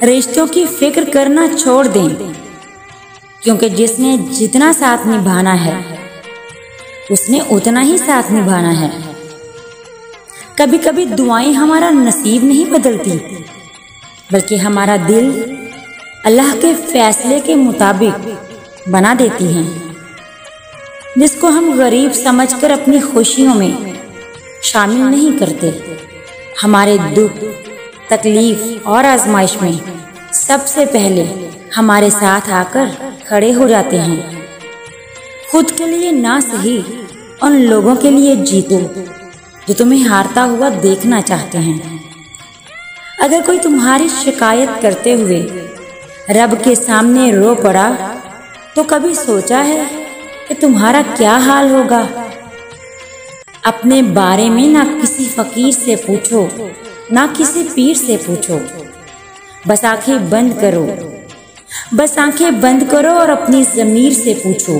रिश्तों की फिक्र करना छोड़ दें, क्योंकि जिसने जितना साथ निभाना है उसने उतना ही साथ निभाना है। कभी कभी दुआएं हमारा नसीब नहीं बदलती, बल्कि हमारा दिल अल्लाह के फैसले के मुताबिक बना देती हैं। जिसको हम गरीब समझकर अपनी खुशियों में शामिल नहीं करते, हमारे दुख, तकलीफ और आजमाइश में सबसे पहले हमारे साथ आकर खड़े हो जाते हैं। खुद के लिए ना सही, उन लोगों के लिए जीतो जो तुम्हें हारता हुआ देखना चाहते हैं। अगर कोई तुम्हारी शिकायत करते हुए रब के सामने रो पड़ा, तो कभी सोचा है कि तुम्हारा क्या हाल होगा? अपने बारे में ना किसी फकीर से पूछो, ना किसी पीर से पूछो। बस आंखें बंद करो और अपनी ज़मीर से पूछो